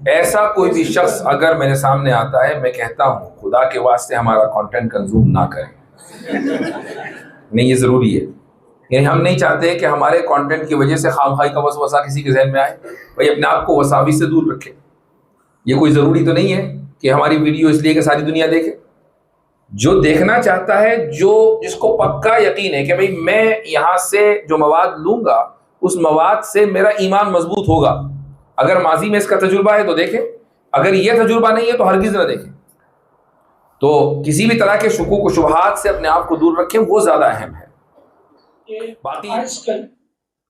ایسا کوئی بھی شخص اگر میرے سامنے آتا ہے، میں کہتا ہوں خدا کے واسطے ہمارا کانٹینٹ کنزوم نہ کریں، نہیں یہ ضروری ہے. یعنی ہم نہیں چاہتے کہ ہمارے کانٹینٹ کی وجہ سے خامخواہی کا وسوسہ کسی کے ذہن میں آئے. بھائی اپنے آپ کو وساوس سے دور رکھے. یہ کوئی ضروری تو نہیں ہے کہ ہماری ویڈیو اس لیے کہ ساری دنیا دیکھے. جو دیکھنا چاہتا ہے، جس کو پکا یقین ہے کہ بھئی میں یہاں سے جو مواد لوں گا اس مواد سے میرا ایمان مضبوط ہوگا، اگر ماضی میں اس کا تجربہ ہے تو دیکھیں، اگر یہ تجربہ نہیں ہے تو ہرگز نہ دیکھیں. تو کسی بھی طرح کے شکوک و شبہات سے اپنے آپ کو دور رکھیں، وہ زیادہ اہم ہے. باقی آج کل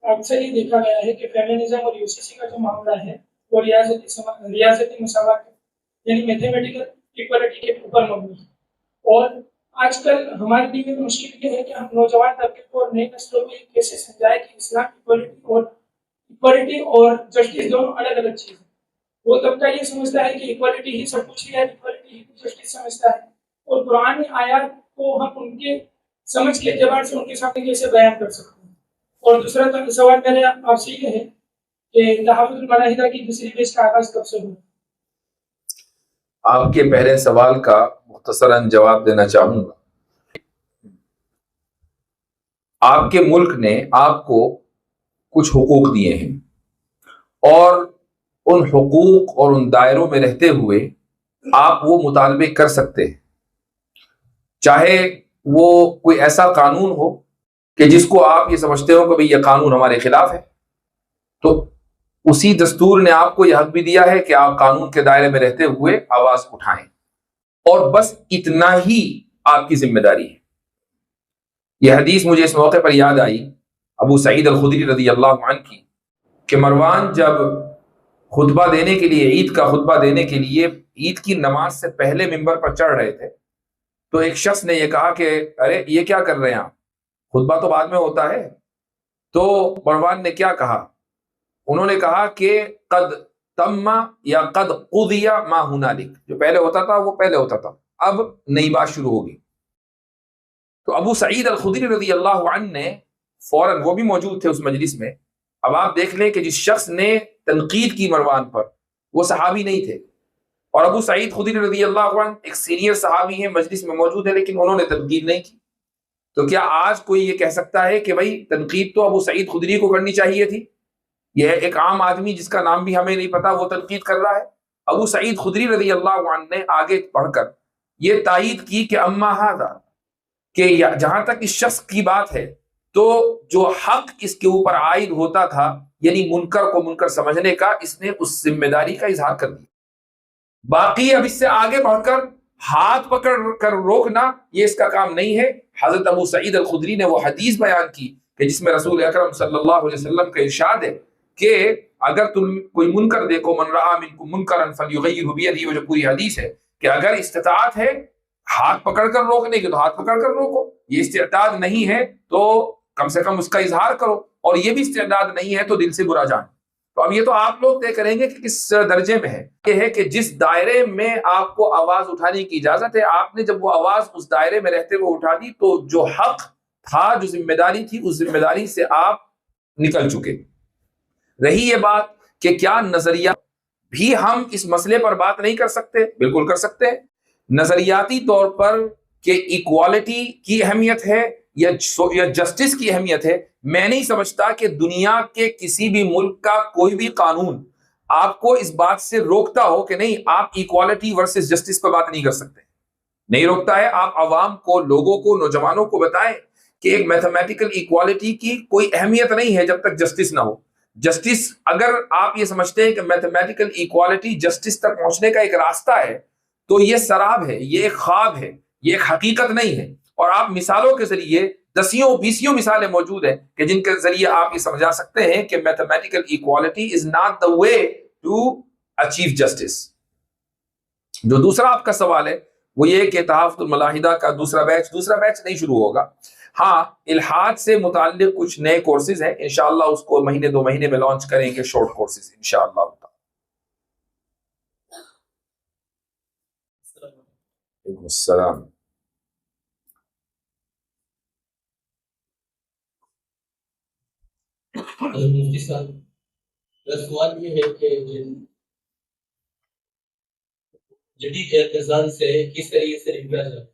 اکثر یہ دیکھا گیا ہے کہ فیمنزم اور یوسیسی کا جو معاملہ ہے وہ ریاضتی مساوات یعنی میتھمیٹیکل ایکوالٹی کے اوپر مبنی ہے. اور آج کل ہمارے لیے بھی مشکل یہ ہے کہ ہم نوجوان طبقے کو اور نئی نسلوں کو یہ کیسے سمجھائے کہ اسلام ایکوالٹی اور جسٹس دونوں الگ الگ چیز ہیں. وہ طبقہ یہ سمجھتا ہے کہ ایکوالٹی ہی سب کچھ ہے، ایکوالٹی ہی جسٹس سمجھتا ہے، اور قرآن آیات کو ہم ان کے سمجھ کے اعتبار سے ان کے سامنے کیسے بیان کر سکتے ہیں. اور دوسرا سوال میرے آپ سے یہ ہے کہ تحفظ الملاحدہ کی دوسری بیچ کا آغاز کب سے ہوا؟ آپ کے پہلے سوال کا مختصراً جواب دینا چاہوں گا. آپ کے ملک نے آپ کو کچھ حقوق دیے ہیں، اور ان حقوق اور ان دائروں میں رہتے ہوئے آپ وہ مطالبے کر سکتے ہیں، چاہے وہ کوئی ایسا قانون ہو کہ جس کو آپ یہ سمجھتے ہو کہ بھئی یہ قانون ہمارے خلاف ہے، تو اسی دستور نے آپ کو یہ حق بھی دیا ہے کہ آپ قانون کے دائرے میں رہتے ہوئے آواز اٹھائیں، اور بس اتنا ہی آپ کی ذمہ داری ہے. یہ حدیث مجھے اس موقع پر یاد آئی ابو سعید الخدری رضی اللہ عنہ کی، کہ مروان جب خطبہ دینے کے لیے، عید کا خطبہ دینے کے لیے عید کی نماز سے پہلے ممبر پر چڑھ رہے تھے، تو ایک شخص نے یہ کہا کہ ارے یہ کیا کر رہے ہیں آپ، خطبہ تو بعد میں ہوتا ہے. تو مروان نے کیا کہا؟ انہوں نے کہا کہ قد تم یا قد قضی ما ہنالک، جو پہلے ہوتا تھا وہ پہلے ہوتا تھا، اب نئی بات شروع ہوگی. تو ابو سعید الخدری رضی اللہ عنہ نے فوراً، وہ بھی موجود تھے اس مجلس میں. اب آپ دیکھ لیں کہ جس شخص نے تنقید کی مروان پر، وہ صحابی نہیں تھے، اور ابو سعید خدری رضی اللہ عنہ ایک سینئر صحابی ہیں، مجلس میں موجود ہے، لیکن انہوں نے تنقید نہیں کی. تو کیا آج کوئی یہ کہہ سکتا ہے کہ بھائی تنقید تو ابو سعید خدری کو کرنی چاہیے تھی؟ یہ ایک عام آدمی جس کا نام بھی ہمیں نہیں پتا وہ تنقید کر رہا ہے. ابو سعید خدری رضی اللہ عنہ نے آگے پڑھ کر یہ تائید کی کہ اما ھذا، کہ جہاں تک اس شخص کی بات ہے تو جو حق اس کے اوپر عائد ہوتا تھا، یعنی منکر کو منکر سمجھنے کا، اس نے اس ذمہ داری کا اظہار کر دیا. باقی اب اس سے آگے بڑھ کر ہاتھ پکڑ کر روکنا یہ اس کا کام نہیں ہے. حضرت ابو سعید الخدری نے وہ حدیث بیان کی کہ جس میں رسول اکرم صلی اللہ علیہ وسلم کا ارشاد ہے کہ اگر تم کوئی منکر دیکھو، من رأى منکم منکرا فلیغیرہ بیدہ، وہ جو پوری حدیث ہے کہ اگر استطاعت ہے ہاتھ پکڑ کر روکنے کی تو ہاتھ پکڑ کر روکو، یہ استعداد نہیں ہے تو کم سے کم اس کا اظہار کرو، اور یہ بھی استعداد نہیں ہے تو دل سے برا جان. تو اب یہ تو آپ لوگ طے کریں گے کہ کس درجے میں ہے. یہ ہے کہ جس دائرے میں آپ کو آواز اٹھانے کی اجازت ہے، آپ نے جب وہ آواز اس دائرے میں رہتے ہوئے اٹھا دی تو جو حق تھا، جو ذمہ داری تھی، اس ذمہ داری سے آپ نکل چکے. رہی یہ بات کہ کیا نظریہ بھی ہم اس مسئلے پر بات نہیں کر سکتے؟ بالکل کر سکتے ہیں. نظریاتی طور پر کہ ایکوالٹی کی اہمیت ہے یا جسٹس کی اہمیت ہے، میں نہیں سمجھتا کہ دنیا کے کسی بھی ملک کا کوئی بھی قانون آپ کو اس بات سے روکتا ہو کہ نہیں آپ ایکوالٹی ورسز جسٹس پر بات نہیں کر سکتے. نہیں روکتا ہے. آپ عوام کو، لوگوں کو، نوجوانوں کو بتائیں کہ ایک میتھمیٹیکل ایکوالٹی کی کوئی اہمیت نہیں ہے جب تک جسٹس نہ ہو. جسٹس، اگر آپ یہ سمجھتے ہیں کہ میتھمیٹیکل ایکوالٹی جسٹس تک پہنچنے کا ایک راستہ ہے تو یہ سراب ہے، یہ ایک خواب ہے، یہ ایک حقیقت نہیں ہے. اور آپ مثالوں کے ذریعے دسیوں بیسیوں مثالیں موجود ہیں کہ جن کے ذریعے آپ یہ سمجھا سکتے ہیں کہ mathematical equality is not the way to achieve justice. جو دوسرا آپ کا سوال ہے وہ یہ کہ تحفظ الملاحدہ کا دوسرا بیچ نہیں شروع ہوگا. ہاں، الحاد سے متعلق کچھ نئے کورسز ہیں، انشاءاللہ اس کو مہینے 2 مہینے میں لانچ کریں گے، شارٹ کورسز انشاءاللہ. وعلیکم السلام. مفتی صاحب، میرا سوال یہ ہے کہ جدید اعتزال سے کس طریقے سے نکلا جائے،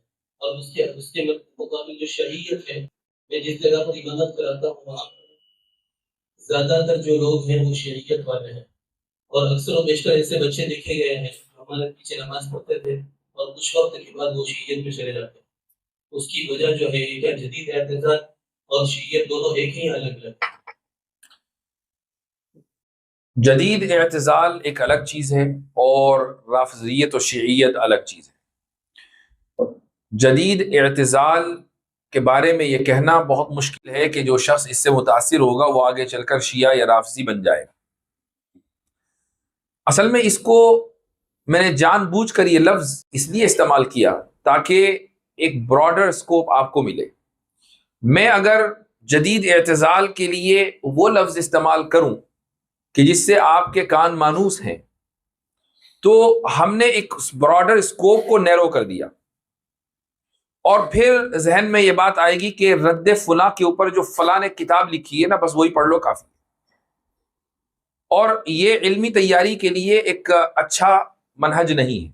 اور اس کے مقابل جو شریعت ہے، میں جس جگہ پر عبادت کراتا ہوں وہاں زیادہ تر جو لوگ ہیں وہ شریعت والے ہیں، اور اکثر و بیشتر ایسے بچے دیکھے گئے ہیں جو ہمارے پیچھے نماز پڑھتے تھے اور کچھ وقت کے بعد وہ شریعت میں چلے جاتے ہیں۔ اس کی وجہ جو ہے کیا جدید اعتزال اور شریعت دونوں ایک ہی الگ الگ؟ جدید اعتزال ایک الگ چیز ہے اور رافضیت و شیعیت الگ چیز ہے۔ جدید اعتزال کے بارے میں یہ کہنا بہت مشکل ہے کہ جو شخص اس سے متاثر ہوگا وہ آگے چل کر شیعہ یا رافضی بن جائے گا۔ اصل میں اس کو میں نے جان بوجھ کر یہ لفظ اس لیے استعمال کیا تاکہ ایک براڈر سکوپ آپ کو ملے۔ میں اگر جدید اعتزال کے لیے وہ لفظ استعمال کروں کہ جس سے آپ کے کان مانوس ہیں تو ہم نے ایک براڈر اسکوپ کو نیرو کر دیا، اور پھر ذہن میں یہ بات آئے گی کہ رد فلاں کے اوپر جو فلاں نے کتاب لکھی ہے نا بس وہی پڑھ لو کافی، اور یہ علمی تیاری کے لیے ایک اچھا منہج نہیں ہے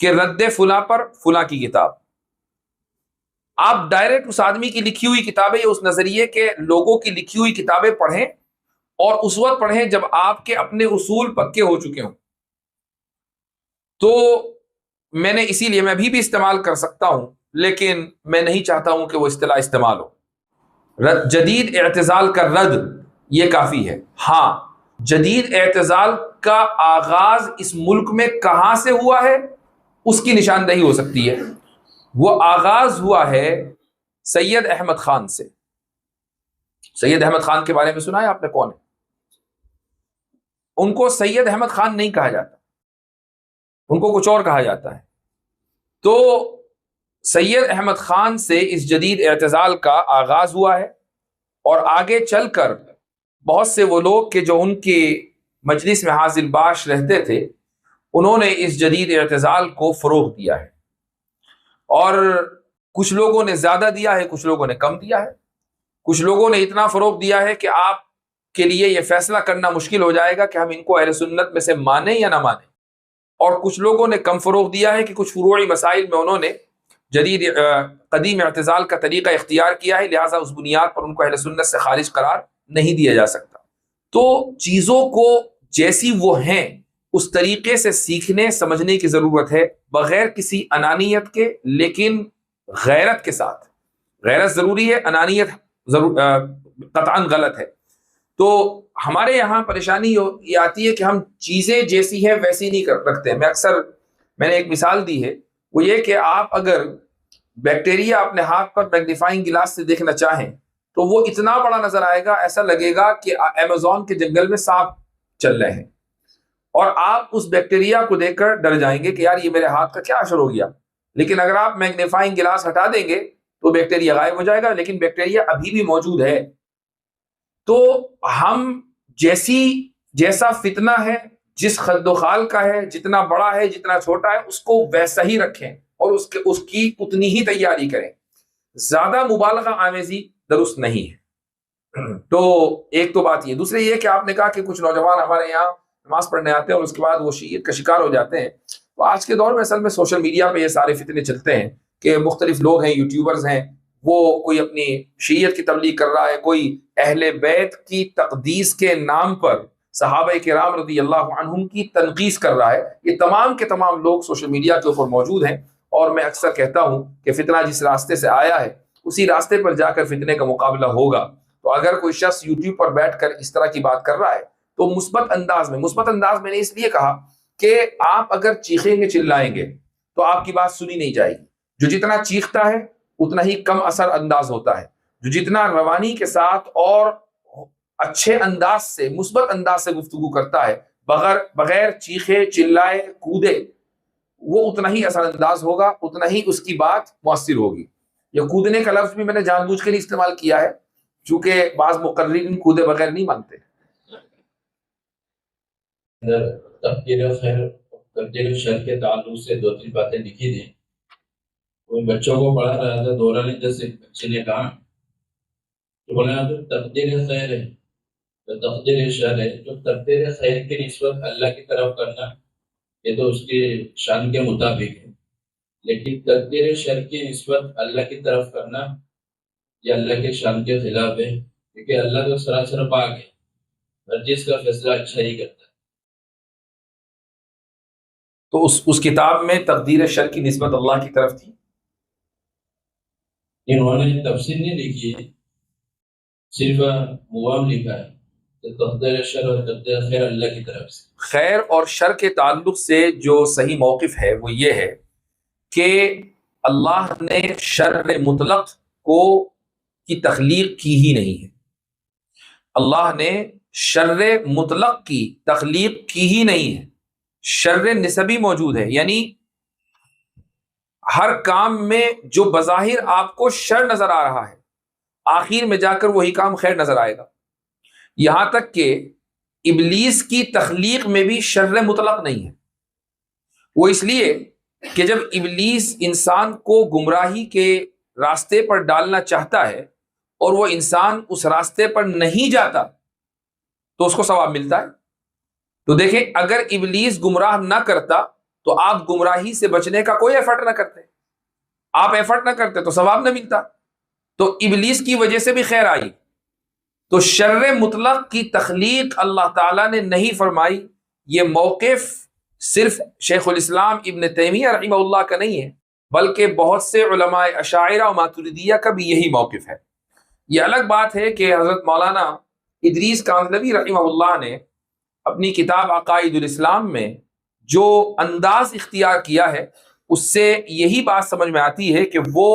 کہ رد فلاں پر فلاں کی کتاب۔ آپ ڈائریکٹ اس آدمی کی لکھی ہوئی کتابیں یا اس نظریے کے لوگوں کی لکھی ہوئی کتابیں پڑھیں، اور اس وقت پڑھیں جب آپ کے اپنے اصول پکے ہو چکے ہوں۔ تو میں نے اسی لیے میں ابھی بھی استعمال کر سکتا ہوں، لیکن میں نہیں چاہتا ہوں کہ وہ اصطلاح استعمال ہو۔ جدید اعتزال کا رد یہ کافی ہے۔ ہاں، جدید اعتزال کا آغاز اس ملک میں کہاں سے ہوا ہے اس کی نشاندہی ہو سکتی ہے۔ وہ آغاز ہوا ہے سید احمد خان سے۔ سید احمد خان کے بارے میں سنا ہے آپ نے؟ کون ہے؟ ان کو سید احمد خان نہیں کہا جاتا، ان کو کچھ اور کہا جاتا ہے۔ تو سید احمد خان سے اس جدید اعتزال کا آغاز ہوا ہے، اور آگے چل کر بہت سے وہ لوگ کہ جو ان کی مجلس میں حاضر باش رہتے تھے انہوں نے اس جدید اعتزال کو فروغ دیا ہے، اور کچھ لوگوں نے زیادہ دیا ہے، کچھ لوگوں نے کم دیا ہے۔ کچھ لوگوں نے اتنا فروغ دیا ہے کہ آپ کے لیے یہ فیصلہ کرنا مشکل ہو جائے گا کہ ہم ان کو اہل سنت میں سے مانیں یا نہ مانیں، اور کچھ لوگوں نے کم فروغ دیا ہے کہ کچھ فروعی مسائل میں انہوں نے جدید قدیم اعتزال کا طریقہ اختیار کیا ہے، لہٰذا اس بنیاد پر ان کو اہل سنت سے خارج قرار نہیں دیا جا سکتا۔ تو چیزوں کو جیسی وہ ہیں اس طریقے سے سیکھنے سمجھنے کی ضرورت ہے، بغیر کسی انانیت کے، لیکن غیرت کے ساتھ۔ غیرت ضروری ہے، انانیت قطعاً غلط ہے۔ تو ہمارے یہاں پریشانی یہ آتی ہے کہ ہم چیزیں جیسی ہے ویسی نہیں رکھتے ہیں۔ میں نے ایک مثال دی ہے، وہ یہ کہ آپ اگر بیکٹیریا اپنے ہاتھ پر میگنیفائنگ گلاس سے دیکھنا چاہیں تو وہ اتنا بڑا نظر آئے گا، ایسا لگے گا کہ ایمیزون کے جنگل میں سانپ چل رہے ہیں، اور آپ اس بیکٹیریا کو دیکھ کر ڈر جائیں گے کہ یار یہ میرے ہاتھ کا کیا اثر ہو گیا۔ لیکن اگر آپ میگنیفائنگ گلاس ہٹا دیں گے تو بیکٹیریا غائب ہو جائے گا، لیکن بیکٹیریا ابھی بھی موجود ہے۔ تو ہم جیسا فتنہ ہے، جس خد و خال کا ہے، جتنا بڑا ہے جتنا چھوٹا ہے، اس کو ویسا ہی رکھیں اور اس کی اتنی ہی تیاری کریں۔ زیادہ مبالغہ آمیزی درست نہیں ہے۔ تو ایک تو بات یہ، دوسرے یہ کہ آپ نے کہا کہ کچھ نوجوان ہمارے یہاں نماز پڑھنے آتے ہیں اور اس کے بعد وہ شیعیت کا شکار ہو جاتے ہیں۔ تو آج کے دور میں اصل میں سوشل میڈیا پہ یہ سارے فتنے چلتے ہیں کہ مختلف لوگ ہیں، یوٹیوبرز ہیں، وہ کوئی اپنی شیعیت کی تبلیغ کر رہا ہے، کوئی اہل بیت کی تقدیس کے نام پر صحابہ کرام رضی اللہ عنہم کی تنقیص کر رہا ہے۔ یہ تمام کے تمام لوگ سوشل میڈیا کے اوپر موجود ہیں، اور میں اکثر کہتا ہوں کہ فتنہ جس راستے سے آیا ہے اسی راستے پر جا کر فتنے کا مقابلہ ہوگا۔ تو اگر کوئی شخص یوٹیوب پر بیٹھ کر اس طرح کی بات کر رہا ہے تو مثبت انداز میں نے اس لیے کہا کہ آپ اگر چیخیں گے چلائیں گے تو آپ کی بات سنی نہیں جائے گی۔ جو جتنا چیختا ہے اتنا ہی کم اثر انداز ہوتا ہے، جو جتنا روانی کے ساتھ اور اچھے انداز سے، مثبت انداز سے گفتگو کرتا ہے، بغیر چیخے چلائے کودے، وہ اتنا ہی اثر انداز ہوگا، اتنا ہی اس کی بات مؤثر ہوگی۔ یہ کودنے کا لفظ بھی میں نے جان بوجھ کے نہیں استعمال کیا ہے، چونکہ بعض مقررین کودے بغیر نہیں مانتے۔ تقدیر شر کے تعلق سے دو تین باتیں لکھی دیں۔ کوئی بچوں کو پڑھا رہا تھا، دوران جیسے بچے نے کہا تو بولا جو تقدیر خیر ہے، جو تقدیر شر ہے، جو تقدیر خیر کی نسبت اللہ کی طرف کرنا، یہ تو اس کے شان کے مطابق ہے، لیکن تقدیر شر کی نسبت اللہ کی طرف کرنا یہ اللہ کے شان کے خلاف ہے، کیونکہ اللہ تو سراسر پاک ہے، ہر چیز کا فیصلہ اچھا ہی کرتا ہے۔ تو اس کتاب میں تقدیر شر کی نسبت اللہ کی طرف تھی؟ انہوں نے تفسیر نہیں لکھی ہے، صرف مبہم لکھا ہے کہ تقدیر شر اور تقدیر خیر اللہ کی طرف سے۔ خیر اور شر کے تعلق سے جو صحیح موقف ہے وہ یہ ہے کہ اللہ نے شر مطلق کو کی تخلیق کی ہی نہیں ہے، اللہ نے شر مطلق کی تخلیق کی ہی نہیں ہے، شر نسبی موجود ہے، یعنی ہر کام میں جو بظاہر آپ کو شر نظر آ رہا ہے آخر میں جا کر وہی کام خیر نظر آئے گا، یہاں تک کہ ابلیس کی تخلیق میں بھی شر مطلق نہیں ہے۔ وہ اس لیے کہ جب ابلیس انسان کو گمراہی کے راستے پر ڈالنا چاہتا ہے اور وہ انسان اس راستے پر نہیں جاتا تو اس کو ثواب ملتا ہے۔ تو دیکھیں، اگر ابلیس گمراہ نہ کرتا تو آپ گمراہی سے بچنے کا کوئی ایفرٹ نہ کرتے، آپ ایفرٹ نہ کرتے تو ثواب نہ ملتا، تو ابلیس کی وجہ سے بھی خیر آئی۔ تو شر مطلق کی تخلیق اللہ تعالیٰ نے نہیں فرمائی، یہ موقف صرف شیخ الاسلام ابن تیمیہ رحمہ اللہ کا نہیں ہے، بلکہ بہت سے علماء اشاعرہ و ماتریدیہ کا بھی یہی موقف ہے۔ یہ الگ بات ہے کہ حضرت مولانا ادریس کاندھلوی رحمہ اللہ نے اپنی کتاب عقائد الاسلام میں جو انداز اختیار کیا ہے اس سے یہی بات سمجھ میں آتی ہے کہ وہ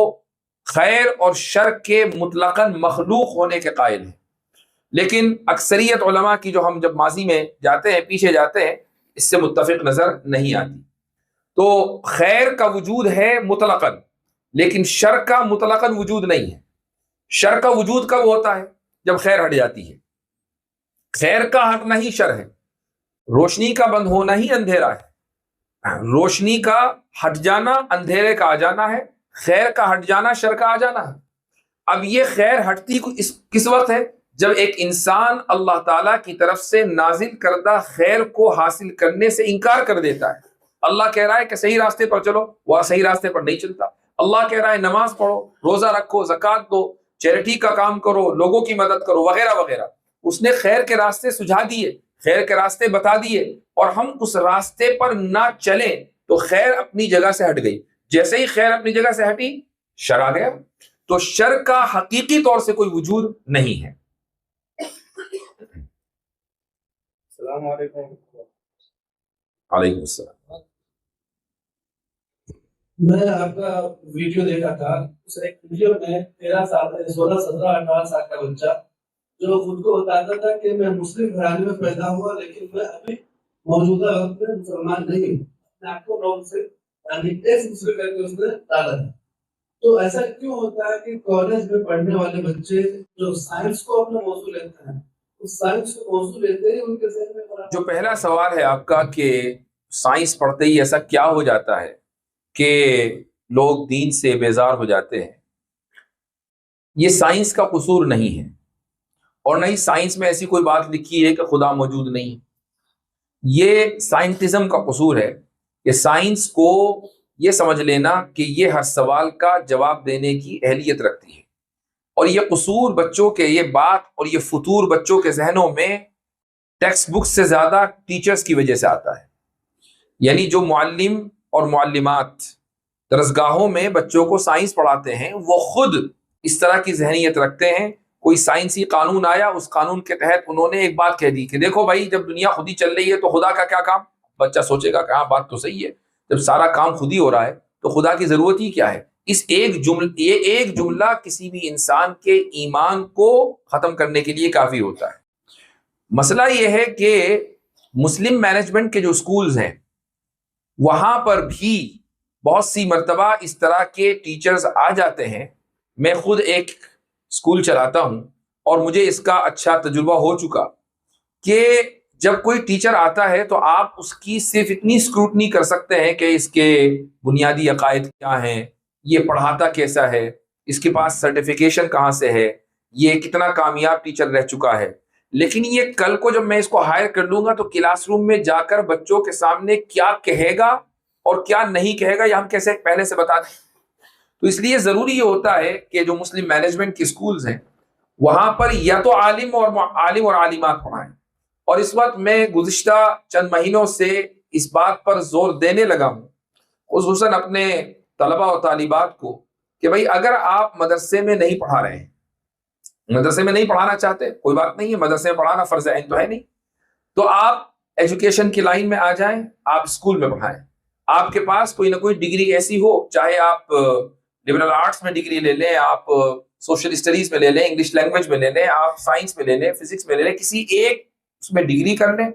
خیر اور شر کے مطلقاً مخلوق ہونے کے قائل ہیں، لیکن اکثریت علماء کی جو ہم جب ماضی میں جاتے ہیں پیچھے جاتے ہیں اس سے متفق نظر نہیں آتی۔ تو خیر کا وجود ہے مطلقاً، لیکن شر کا مطلقاً وجود نہیں ہے۔ شر کا وجود کب ہوتا ہے؟ جب خیر ہٹ جاتی ہے۔ خیر کا ہٹنا ہی شر ہے، روشنی کا بند ہونا ہی اندھیرا ہے، روشنی کا ہٹ جانا اندھیرے کا آ جانا ہے، خیر کا ہٹ جانا شر کا آ جانا ہے۔ اب یہ خیر ہٹتی کس وقت ہے؟ جب ایک انسان اللہ تعالیٰ کی طرف سے نازل کردہ خیر کو حاصل کرنے سے انکار کر دیتا ہے۔ اللہ کہہ رہا ہے کہ صحیح راستے پر چلو، وہ صحیح راستے پر نہیں چلتا۔ اللہ کہہ رہا ہے نماز پڑھو، روزہ رکھو، زکوٰۃ دو، چیریٹی کا کام کرو، لوگوں کی مدد کرو، وغیرہ وغیرہ۔ اس نے خیر کے راستے سجھا دیے، خیر کے راستے بتا دیے، اور ہم اس راستے پر نہ چلیں تو خیر اپنی جگہ سے ہٹ گئی۔ جیسے ہی خیر اپنی جگہ سے ہٹی شر آ گیا۔ تو شر کا حقیقی طور سے کوئی وجود نہیں ہے۔ السلام علیکم۔ علیکم السلام۔ میں آپ کا ویڈیو دیکھا تھا، اس ایک ویڈیو میں 13 سال 16 17 18 سال کا بچہ جو خود کو بتاتا تھا کہ میں مسلم گھرانے میں پیدا ہوا لیکن میں ابھی موجودہ وقت میں مسلمان نہیں ہوں، اپنے آپ کو نام سے یعنی ایس مسلم کر کے اس نے ڈالا تھا۔ تو ایسا کیوں ہوتا ہے کہ کالج میں پڑھنے والے بچے جو سائنس کو اپنا موضوع لیتے ہیں، اس سائنس کو موضوع لیتے ہی ان کے ذہن میں جو پہلا سوال ہے آپ کا کہ سائنس پڑھتے ہی ایسا کیا ہو جاتا ہے کہ لوگ دین سے بیزار ہو جاتے ہیں، یہ سائنس کا قصور نہیں ہے، اور نہ ہی سائنس میں ایسی کوئی بات لکھی ہے کہ خدا موجود نہیں۔ یہ سائنٹزم کا قصور ہے کہ سائنس کو یہ سمجھ لینا کہ یہ ہر سوال کا جواب دینے کی اہلیت رکھتی ہے، اور یہ قصور بچوں کے، یہ بات اور یہ فطور بچوں کے ذہنوں میں ٹیکسٹ بک سے زیادہ ٹیچرز کی وجہ سے آتا ہے۔ یعنی جو معلم اور معلمات درسگاہوں میں بچوں کو سائنس پڑھاتے ہیں وہ خود اس طرح کی ذہنیت رکھتے ہیں، کوئی سائنسی قانون آیا، اس قانون کے تحت انہوں نے ایک بات کہہ دی کہ دیکھو بھائی جب دنیا خود ہی چل رہی ہے تو خدا کا کیا کام؟ بچہ سوچے گا کہ ہاں بات تو صحیح ہے، جب سارا کام خود ہی ہو رہا ہے تو خدا کی ضرورت ہی کیا ہے؟ یہ ایک جملہ کسی بھی انسان کے ایمان کو ختم کرنے کے لیے کافی ہوتا ہے۔ مسئلہ یہ ہے کہ مسلم مینجمنٹ کے جو اسکولز ہیں وہاں پر بھی بہت سی مرتبہ اس طرح کے ٹیچرز آ جاتے ہیں۔ میں خود ایک اسکول چلاتا ہوں اور مجھے اس کا اچھا تجربہ ہو چکا کہ جب کوئی ٹیچر آتا ہے تو آپ اس کی صرف اتنی اسکروٹنی کر سکتے ہیں کہ اس کے بنیادی عقائد کیا ہیں، یہ پڑھاتا کیسا ہے، اس کے پاس سرٹیفیکیشن کہاں سے ہے، یہ کتنا کامیاب ٹیچر رہ چکا ہے، لیکن یہ کل کو جب میں اس کو ہائر کر لوں گا تو کلاس روم میں جا کر بچوں کے سامنے کیا کہے گا اور کیا نہیں کہے گا یہ ہم کیسے پہلے سے بتا دیں. تو اس لیے ضروری یہ ہوتا ہے کہ جو مسلم مینجمنٹ کی سکولز ہیں وہاں پر یا تو عالم اور عالمات پڑھائیں. اور اس وقت میں گزشتہ چند مہینوں سے اس بات پر زور دینے لگا ہوں خصوصاً اپنے طلبہ اور طالبات کو کہ بھائی اگر آپ مدرسے میں نہیں پڑھا رہے ہیں، مدرسے میں نہیں پڑھانا چاہتے، کوئی بات نہیں ہے، مدرسے میں پڑھانا فرض عین تو ہے نہیں، تو آپ ایجوکیشن کی لائن میں آ جائیں، آپ اسکول میں پڑھائیں. آپ کے پاس کوئی نہ کوئی ڈگری ایسی ہو، چاہے آپ لبرل آرٹس میں ڈگری لے لیں، آپ سوشل اسٹڈیز میں لے لیں، انگلش لینگویج میں لے لیں، آپ سائنس میں لے لیں، فزکس میں لے لیں، کسی ایک اس میں ڈگری کر لیں،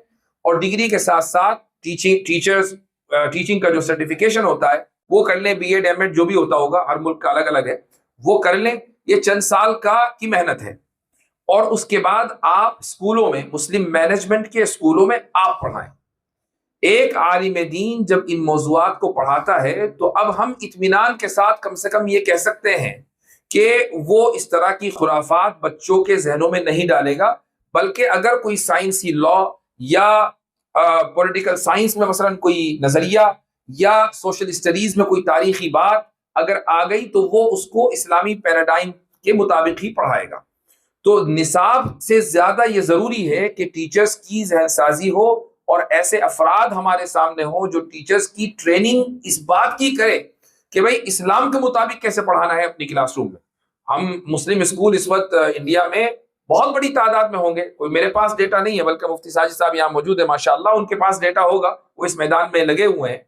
اور ڈگری کے ساتھ ساتھ ٹیچنگ کا جو سرٹیفکیشن ہوتا ہے وہ کر لیں، بی ایڈ ایم ایڈ جو بھی ہوتا ہوگا، ہر ملک کا الگ الگ ہے، وہ کر لیں. یہ چند سال کی محنت ہے. اور اس کے بعد آپ اسکولوں میں، مسلم مینجمنٹ کے اسکولوں میں آپ پڑھائیں. ایک عالم دین جب ان موضوعات کو پڑھاتا ہے تو اب ہم اطمینان کے ساتھ کم سے کم یہ کہہ سکتے ہیں کہ وہ اس طرح کی خرافات بچوں کے ذہنوں میں نہیں ڈالے گا، بلکہ اگر کوئی سائنسی لا یا پولیٹیکل سائنس میں مثلا کوئی نظریہ یا سوشل اسٹڈیز میں کوئی تاریخی بات اگر آ گئی تو وہ اس کو اسلامی پیراڈائم کے مطابق ہی پڑھائے گا. تو نصاب سے زیادہ یہ ضروری ہے کہ ٹیچرز کی ذہن سازی ہو اور ایسے افراد ہمارے سامنے ہوں جو ٹیچرز کی ٹریننگ اس بات کی کرے کہ بھئی اسلام کے مطابق کیسے پڑھانا ہے اپنی کلاس روم میں. ہم مسلم اسکول اس وقت انڈیا میں بہت بڑی تعداد میں ہوں گے، کوئی میرے پاس ڈیٹا نہیں ہے، بلکہ مفتی ساجد صاحب یہاں موجود ہیں ماشاءاللہ، ان کے پاس ڈیٹا ہوگا، وہ اس میدان میں لگے ہوئے ہیں.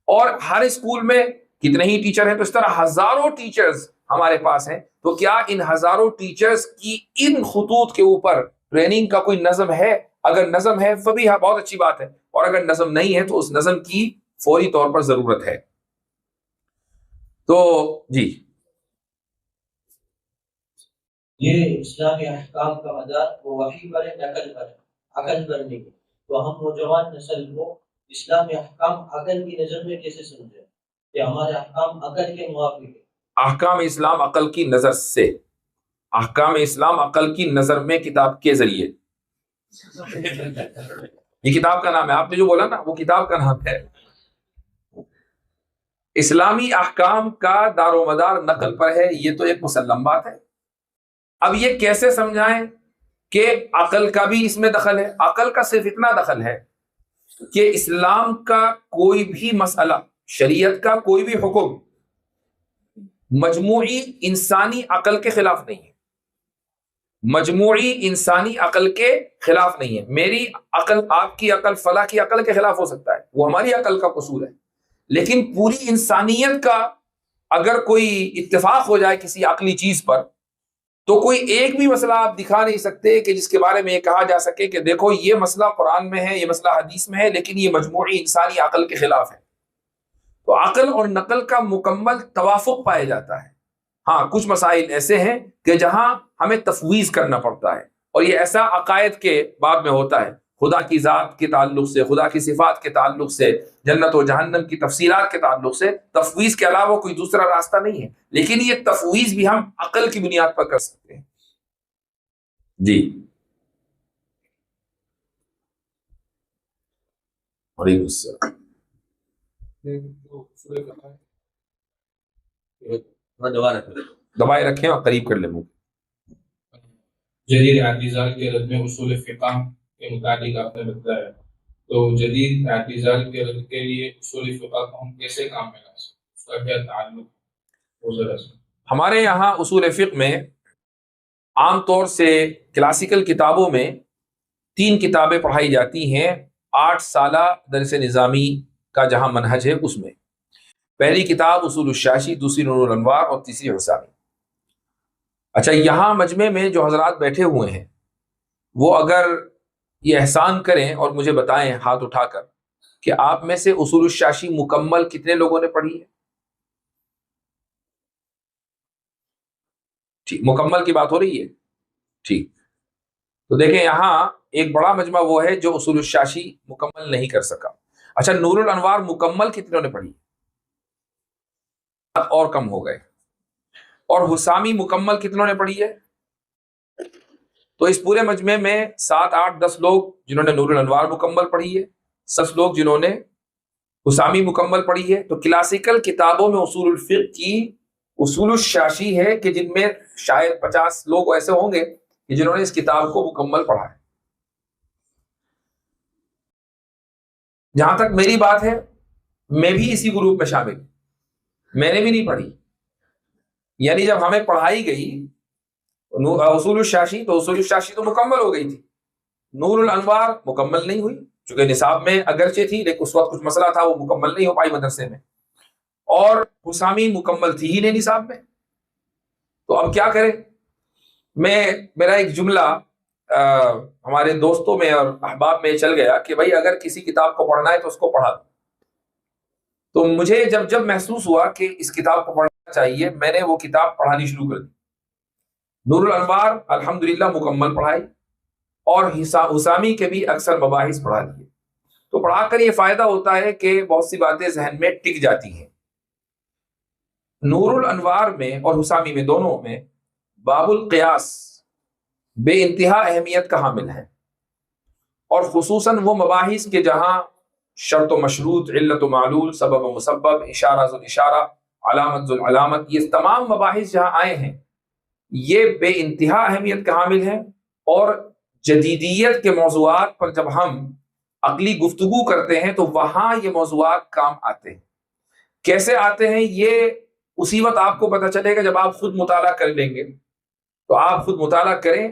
اور ہر اسکول میں کتنے ہی ٹیچر ہیں، تو اس طرح ہزاروں ٹیچرز ہمارے پاس ہیں. تو کیا ان ہزاروں ٹیچرز کی ان خطوط کے اوپر ٹریننگ کا کوئی نظم ہے؟ اگر نظم ہے فبھی بہت اچھی بات ہے، اور اگر نظم نہیں ہے تو اس نظم کی فوری طور پر ضرورت ہے. تو جی یہ اسلامی احکام کا مدار وہ وحی پر ہے، نقل پر ہے، عقل پر نہیں. تو ہم نوجوان نسل کو اسلامی احکام عقل کی نظر میں کیسے سمجھیں کہ ہمارے احکام عقل کے موافق ہیں؟ احکام اسلام عقل کی نظر سے، احکام اسلام عقل کی نظر میں کتاب کے ذریعے، یہ کتاب کا نام ہے، آپ نے جو بولا نا وہ کتاب کا نام ہے. اسلامی احکام کا دار و مدار نقل پر ہے، یہ تو ایک مسلم بات ہے. اب یہ کیسے سمجھائیں کہ عقل کا بھی اس میں دخل ہے؟ عقل کا صرف اتنا دخل ہے کہ اسلام کا کوئی بھی مسئلہ، شریعت کا کوئی بھی حکم مجموعی انسانی عقل کے خلاف نہیں ہے، مجموعی انسانی عقل کے خلاف نہیں ہے. میری عقل، آپ کی عقل، فلاں کی عقل کے خلاف ہو سکتا ہے، وہ ہماری عقل کا قصور ہے، لیکن پوری انسانیت کا اگر کوئی اتفاق ہو جائے کسی عقلی چیز پر تو کوئی ایک بھی مسئلہ آپ دکھا نہیں سکتے کہ جس کے بارے میں یہ کہا جا سکے کہ دیکھو یہ مسئلہ قرآن میں ہے، یہ مسئلہ حدیث میں ہے، لیکن یہ مجموعی انسانی عقل کے خلاف ہے. تو عقل اور نقل کا مکمل توافق پایا جاتا ہے. ہاں کچھ مسائل ایسے ہیں کہ جہاں ہمیں تفویض کرنا پڑتا ہے، اور یہ ایسا عقائد کے باب میں ہوتا ہے، خدا کی ذات کے تعلق سے، خدا کی صفات کے تعلق سے، جنت و جہنم کی تفصیلات کے تعلق سے تفویض کے علاوہ کوئی دوسرا راستہ نہیں ہے. لیکن یہ تفویض بھی ہم عقل کی بنیاد پر کر سکتے ہیں. جی وعلیکم السلام. دبائے رکھیں اور قریب کر لیں. جدید اعتزال کے رد میں اصول فقہ کے متعلق آپ نے بتایا، تو جدید اعتزال کے رد کے لیے اصول فقہ کو ہم کیسے کام میں لا سکتے ہیں، اس کا کیا تعلق وہ ذرا سا. ہمارے یہاں اصول فقہ میں عام طور سے کلاسیکل کتابوں میں 3 کتابیں پڑھائی جاتی ہیں 8 سالہ درس نظامی کا جہاں منہج ہے اس میں. پہلی کتاب اصول الشاشی، دوسری نور الانوار اور تیسری حسامی. اچھا یہاں مجمع میں جو حضرات بیٹھے ہوئے ہیں وہ اگر یہ احسان کریں اور مجھے بتائیں ہاتھ اٹھا کر کہ آپ میں سے اصول الشاشی مکمل کتنے لوگوں نے پڑھی ہے؟ ٹھیک، مکمل کی بات ہو رہی ہے. ٹھیک، تو دیکھیں یہاں ایک بڑا مجمع وہ ہے جو اصول الشاشی مکمل نہیں کر سکا. اچھا نور الانوار مکمل کتنوں نے پڑھی؟ اور کم ہو گئے. اور حسامی مکمل کتنوں نے پڑھی ہے؟ تو اس پورے مجمع میں 7 8 10 لوگ جنہوں نے نور الانوار مکمل پڑھی ہے، 10 لوگ جنہوں نے حسامی مکمل پڑھی ہے. تو کلاسیکل کتابوں میں اصول الفقہ کی اصول الشاشی ہے کہ جن میں شاید 50 لوگ ایسے ہوں گے کہ جنہوں نے اس کتاب کو مکمل پڑھا ہے. جہاں تک میری بات ہے، میں بھی اسی گروپ میں شامل، میں نے بھی نہیں پڑھی. یعنی جب ہمیں پڑھائی گئی اصول الشاشی تو اصول الشاشی تو مکمل ہو گئی تھی، نور الانوار مکمل نہیں ہوئی، چونکہ نصاب میں اگرچہ تھی لیکن اس وقت کچھ مسئلہ تھا، وہ مکمل نہیں ہو پائی مدرسے میں، اور حسامی مکمل تھی ہی نہیں نصاب میں. تو اب کیا کریں؟ میرا ایک جملہ ہمارے دوستوں میں اور احباب میں چل گیا کہ بھائی اگر کسی کتاب کو پڑھنا ہے تو اس کو پڑھا دو. تو مجھے جب محسوس ہوا کہ اس کتاب کو پڑھنا چاہیے، میں نے وہ کتاب پڑھانی شروع کر دی. نور الانوار الحمدللہ مکمل پڑھائی، اور حسامی کے بھی اکثر مباحث پڑھا دیے. تو پڑھا کر یہ فائدہ ہوتا ہے کہ بہت سی باتیں ذہن میں ٹک جاتی ہیں. نور الانوار میں اور حسامی میں دونوں میں باب القیاس بے انتہا اہمیت کا حامل ہے، اور خصوصاً وہ مباحث کے جہاں شرط و مشروط، علت و معلول، سبب و مسبب، اشارہ ذو الاشارہ، علامت ذو العلامت، یہ تمام مباحث جہاں آئے ہیں یہ بے انتہا اہمیت کا حامل ہیں. اور جدیدیت کے موضوعات پر جب ہم عقلی گفتگو کرتے ہیں تو وہاں یہ موضوعات کام آتے ہیں. کیسے آتے ہیں یہ اسی وقت آپ کو پتہ چلے گا جب آپ خود مطالعہ کر لیں گے. تو آپ خود مطالعہ کریں،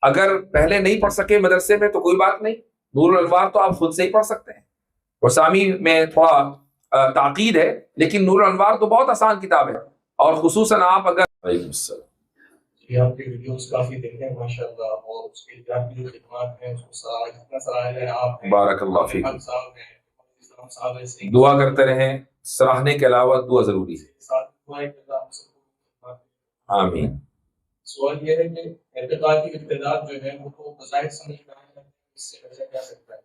اگر پہلے نہیں پڑھ سکے مدرسے میں تو کوئی بات نہیں، نور الانوار تو آپ خود سے ہی پڑھ سکتے ہیں. حسامی میں تھوڑا تاکید ہے، لیکن نور الانوار تو بہت آسان کتاب ہے. اور خصوصاً آپ اگر آپ کے ویڈیوز کافی دیکھتے ہیں ماشاءاللہ، اور اس کے آپ کی جو خدمات ہیں اس کو سراہا ہے. آپ بارک اللہ فیک، صاحب ہیں، اسلام صاحب ہیں، دعا کرتے رہیں. سراہنے کے علاوہ دعا ضروری ہے. آمین. سوال یہ ہے کہ اعتقادی ارتداد جو ہے وہ تو بظاہر سمجھ میں آیا ہے اس سے بچا جا سکتا ہے،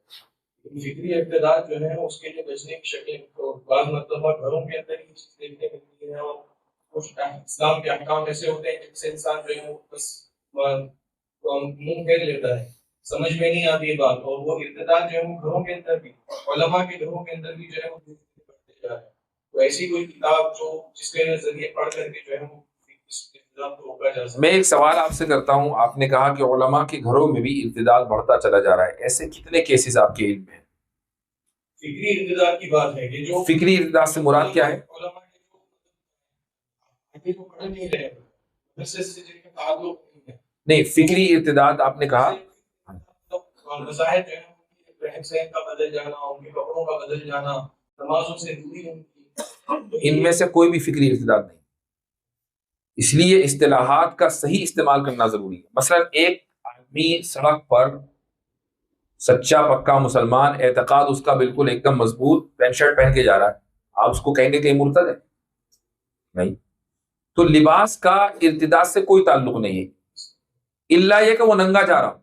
لیکن فکری ارتداد جو ہے اس کے لیے بچنے کی شکلیں تو بعض مرتبہ گھروں کے اندر ہی چیز دیکھنے کو ملتی ہے، اور کچھ اسلام کے احکام ایسے ہوتے ہیں جن سے انسان جو ہے وہ بس منہ پھیر لیتا ہے، سمجھ میں نہیں آتی یہ بات. اور وہ ارتداد جو ہے وہ گھروں کے اندر بھی، علماء کے گھروں کے اندر بھی جو ہے وہ بڑھتے جا رہے ہیں. تو ایسی کوئی کتاب جو جس کے ذریعے پڑھ کر کے جو ہے وہ میں ایک سوال آپ سے کرتا ہوں. آپ نے کہا کہ علماء کے گھروں میں بھی ارتداد بڑھتا چلا جا رہا ہے، ایسے کتنے کیسز آپ کے علم میں ہیں؟ فکری ارتداد کی بات ہے کہ جو فکری ارتداد سے مراد کیا ہے؟ نہیں، فکری ارتداد آپ نے کہا مذاہب جو ہے رہن سہن کا بدل جانا، ان کے کپڑوں کا بدل جانا، نمازوں سے دوری ان کی، ان میں سے کوئی بھی فکری ارتداد نہیں. اس لیے اصطلاحات کا صحیح استعمال کرنا ضروری ہے. مثلا ایک آدمی سڑک پر سچا پکا مسلمان، اعتقاد اس کا بالکل ایک دم مضبوط، پینٹ شرٹ پہن کے جا رہا ہے، آپ اس کو کہیں گے کہ یہ مرتد ہے؟ نہیں. تو لباس کا ارتداد سے کوئی تعلق نہیں ہے، الا یہ کہ وہ ننگا جا رہا،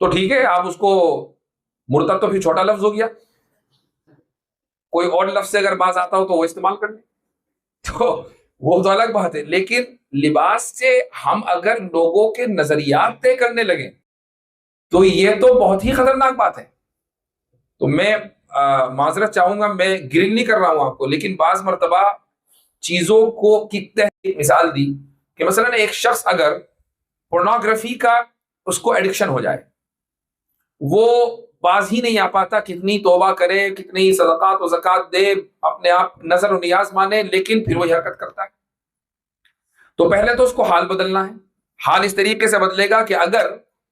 تو ٹھیک ہے آپ اس کو مرتد، تو پھر چھوٹا لفظ ہو گیا. کوئی اور لفظ سے اگر باز آتا ہو تو وہ استعمال کر لیں، تو وہ تو الگ بات ہے. لیکن لباس سے ہم اگر لوگوں کے نظریات طے کرنے لگیں تو یہ تو بہت ہی خطرناک بات ہے. تو میں معذرت چاہوں گا، میں گرنگ نہیں کر رہا ہوں آپ کو، لیکن بعض مرتبہ چیزوں کو کی تحت مثال دی کہ مثلا ایک شخص اگر پورنوگرافی کا اس کو ایڈکشن ہو جائے، وہ باز ہی نہیں آ پاتا، کتنی توبہ کرے، کتنی صدقات و زکات دے، اپنے آپ نظر و نیاز مانے، لیکن پھر وہی حرکت کرتا ہے. تو پہلے تو اس کو حال بدلنا ہے. حال اس طریقے سے بدلے گا کہ اگر